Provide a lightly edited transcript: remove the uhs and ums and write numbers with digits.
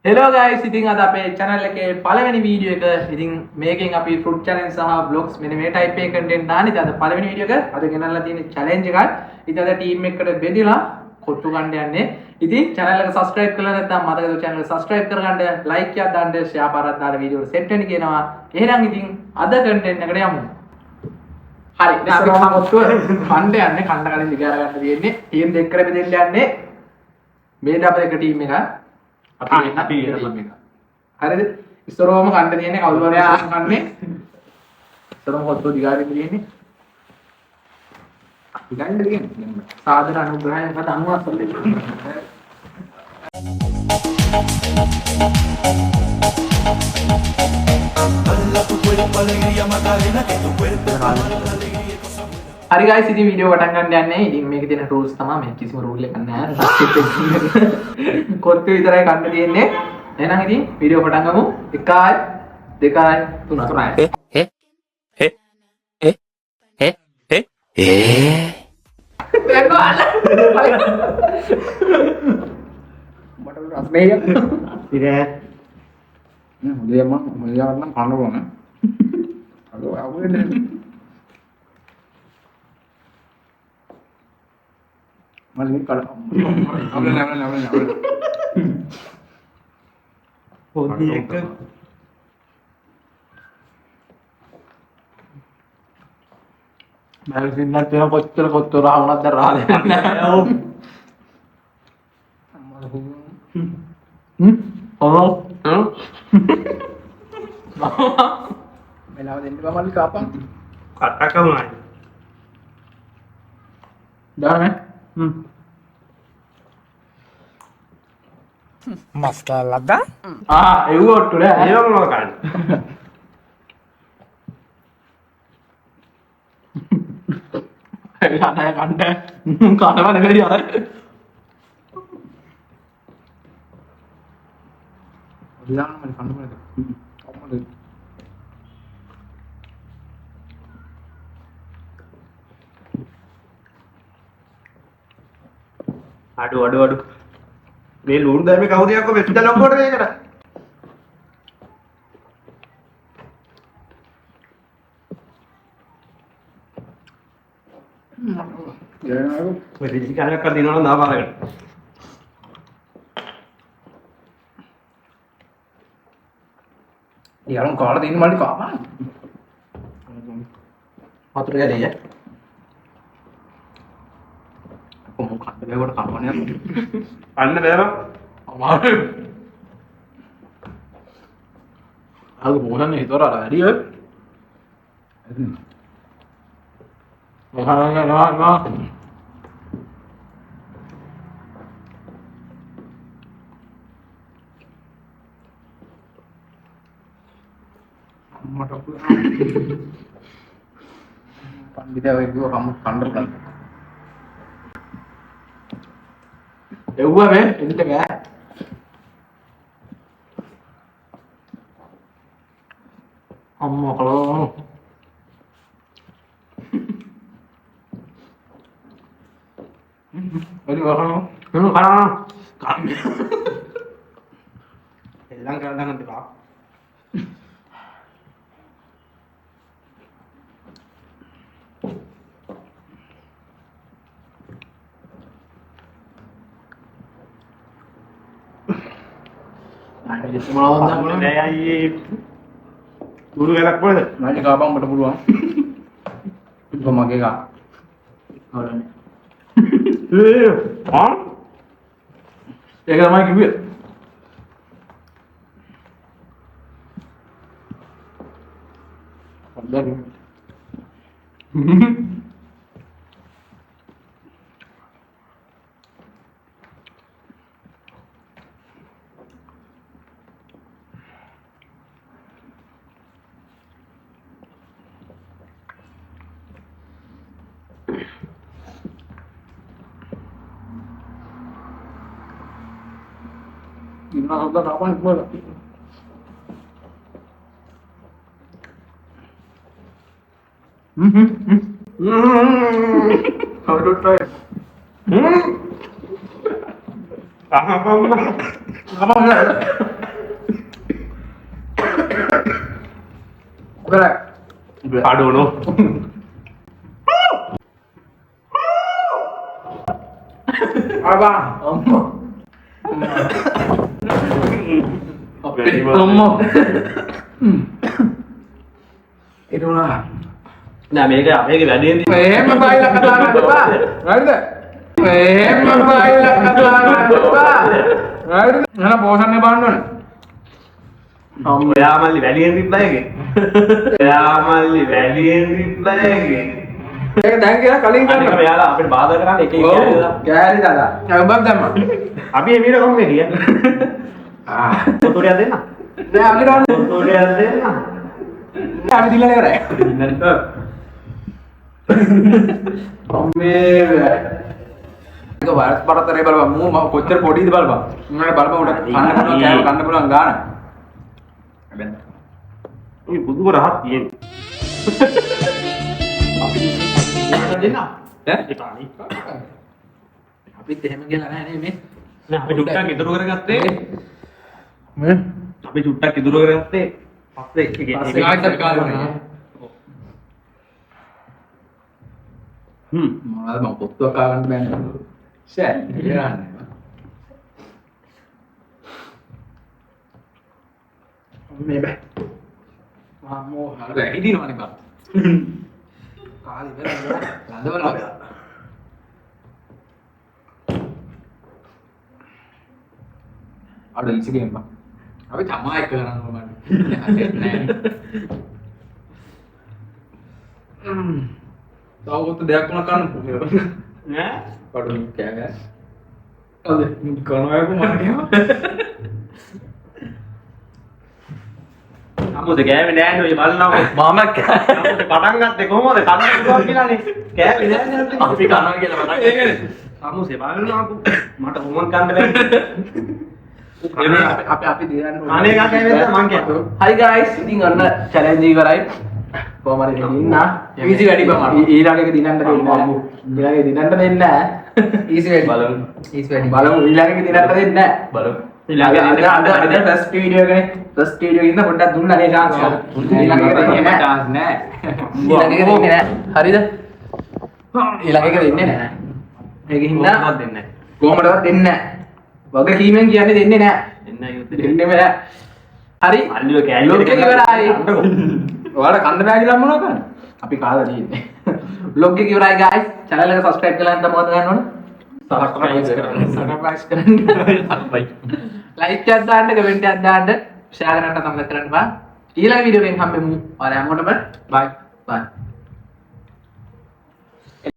Hello guys, ඉතින් අද අපේ channel එකේ පළවෙනි වීඩියෝ එක. ඉතින් මේකෙන් අපි fruit challenge සහ vlogs මෙන්න මේ type එකේ content දාන්නේ. ඉතින් අද පළවෙනි වීඩියෝ එක අද ගෙනල්ලා තියෙන challenge එකක්. ඉතින් අද team එකකට බෙදලා කොට්ටු ගන්න යන්නේ. ඉතින් channel එක subscribe කරලා නැත්නම් මතකද channel එක subscribe කරගන්න, like එකක් දාන්න, share පාරක් දාලා වීඩියෝ එක set වෙන්න කියනවා. එහෙනම් ඉතින් අද content එකට යමු. හරි. දැන් අපි කොට්ටු කණ්ඩ යන්නේ. කණ්ඩ කලින් දිගාර ගන්න තියෙන්නේ. team දෙකකට බෙදෙන්න යන්නේ. මේ ඩබල් එක team එක. අපි හරිද ඉස්සරවම කන්න තියෙන්නේ කවුරු හරි කන්නේ ඉස්සරවම කොට්ටෝ දිගාරින් තියෙන්නේ අපි ගන්න දෙන්නේ සාදර අනුග්‍රහයෙන් මත අනුවාසල් දෙන්න හරි guys ඉතින් වීඩියෝ පටන් ගන්න යන්නේ. ඉතින් මේකේ තියෙන rules තමයි මේ කිසිම rule එකක් නැහැ. කොට්ටු විතරයි ගන්න තියෙන්නේ. එහෙනම් ඉතින් වීඩියෝ පටන් ගමු. 1 2 3 මට රස්නේ ඉතින් මුලියම නම් කන්න ඕන. අද අවුලනේ මල්ලි කඩ අවුල පොඩි එක මම සින්නත් වෙන කොච්චර රහවුණක් දැන් රහ දෙන්නේ නැහැ. ඔව්. මෙලාව දෙන්න බා මල්ලි කාපන්. කට්ටකම නයි. දාන්නේ. Maskalada? එව්ව ඔට්ටු නෑ. ඒව මොනවද කරන්නේ? යන්නේ කන්න කනවා නෙවෙයි අර. විලාන මම කන්න බෑ. අම්මලේ. අඩු මේ ලුණු දැම්මේ කවුද යක්කෝ මෙච්චර ලොක්කොට මේකට මේ රිජි කාලයක් කර දිනවනම් දාපාරකට ඊයරම් කාලා දෙන්න මල්ලි කාපන් වතුර ගැලේ කොහොම කන්න බෑවට කනවනේ අන්න බෑම අමාරුයි අද මොහොතනේ හිතවර අර වැඩි ඔය මහා මට පන්දිදා වෙයි කිව්ව කම කන්න ගන්න එව්ව මේ එන්න බෑ අම්මා කලෝ වැඩි වහනවා නෝ කන එල්ලම් කරලා ගන්න තිබා අනේ මොනවද දාන්නේ නෑ අයියේ දුරු වෙලක් පොළද මට කාපම් මට පුළුවන් ඉතින් මගේ ගා හොරනේ ඒක තමයි කිව්වේ හොඳයි Gimana sudah kapan boleh? Aduh coy. Apa? කඩුණු. Abang. Ampun. Ampun. Itulah. නෑ මේක අපේ වැඩේදී එහෙම බයිලා කතා කරන්න එපා. හරිද? එහෙම බයිලා කතා කරන්න එපා. හරිද? එහෙනම් පෝෂණය බලන්න ඕනේ. ඔයා මල්ලි වැඩියෙන් රිප්ලයිගේ. ඔයා මල්ලි වැඩියෙන් රිප්ලයිගේ. ඒක දැන් කියලා කලින් අනික කරන්න. මෙයාලා අපිට බාධා කරන්නේ එක එක කෑලිලා. කෑලි දාලා. ඔබක් දැම්මා. අපි එමීර කොම්මේ ගියා. පොතෝරියක් දෙන්න. නෑ අපි දාන්න. පොතෝරියක් දෙන්න. අපි දිල්ලන ඉවරයි. අම්මේ ඒක වයස් පරතරේ බලපන් මූ මම කොච්චර පොඩිද බලපන්. උන්වහන්සේ බලපන් උඩ කන්න පුළුවන් කෑම කන්න පුළුවන් ගාන. හැබැයි මේ බුදුම රහත් තියෙන්නේ. අපි දෙන්න. ඈ? අපිත් එහෙම ගිහලා නැහැ නේ මේ. නෑ අපි චුට්ටක් ඉතුරු කරගත්තේ. මේ අපි චුට්ටක් ඉතුරු කරගත්තේ පස්සේ පස්සේ ආයෙත් අපි කාලේ වුණා. මොනවද මම පොත්තුවක් කා ගන්න බෑනේ. ෂෑ ඉරන්නේ. මේ බෑ. මාමෝ හරි හිටිනවනේ බා. කාලේ වෙලා ලඳවලා. අර ඉසි ගේම් බා. අපි තමයි කරන්න ඕනේ. නෑ. තවවත් දෙයක් වුණා කන්න පුළුවන්. නෑ කඩු කෑගෑ. අද කනවයක මාර්ගය. අමුද ගෑවේ නෑනේ ඔය බලනවා. මම අමුද පටන් ගත්තේ කොහොමද? කන්න පුළුවන් කියලානේ. ගෑවේ නෑනේ අපි. අපි කනවා කියලා මතක්. ඒකනේ. අමුසේ බලනවා මට හොමන් කන්න බැහැ. අපි දිනන්න ඕනේ. අනේ එකක් ඇවිල්ලා මං කියනවා. Hi guys, ඉතින් අන්න challenge ඉවරයි. කොහමද ඉන්න? easy වැඩි බං. ඊළඟ එක දිනන්න දෙන්නේ නැහැ. ඊළඟ එක දිනන්න දෙන්නේ නැහැ. easy වැඩි. බලමු. easy වැඩි. බලමු ඊළඟ එක දිනන්න දෙන්නේ නැහැ. බලමු. ඊළඟ අද first video එකනේ. first video එකකින් පොඩ්ඩක් දුන්නා නේ chance එක. ඊළඟ එක දෙන්නේ chance නැහැ. ඊළඟ එක දෙන්නේ නැහැ. හරිද? ඊළඟ එක දෙන්නේ නැහැ. මේකෙන් හින්දා කොහොමවත් දෙන්නේ නැහැ. කොහමදවත් දෙන්නේ නැහැ. වගකීමෙන් කියන්නේ දෙන්නේ නැහැ. දෙන්නෙම නැහැ. හරි. අල්ලිව කෑලි ලොග් එක ඉවරයි. ඔයාලා කන්න බෑ කියලා මොනවා කරන්නේ? අපි කාලා තියෙන්නේ. ලොග් එක ඉවරයි guys. channel එක subscribe කරලා නැත්නම් මොකද කරන්න ඕන? subscribe කරන්න. bye. like එකක් දාන්න, comment එකක් දාන්න, share කරන්න තමයි කරන්න බා. ඊළඟ වීඩියෝ එකෙන් හම්බෙමු. ඔයාලා හැමෝටම bye. bye.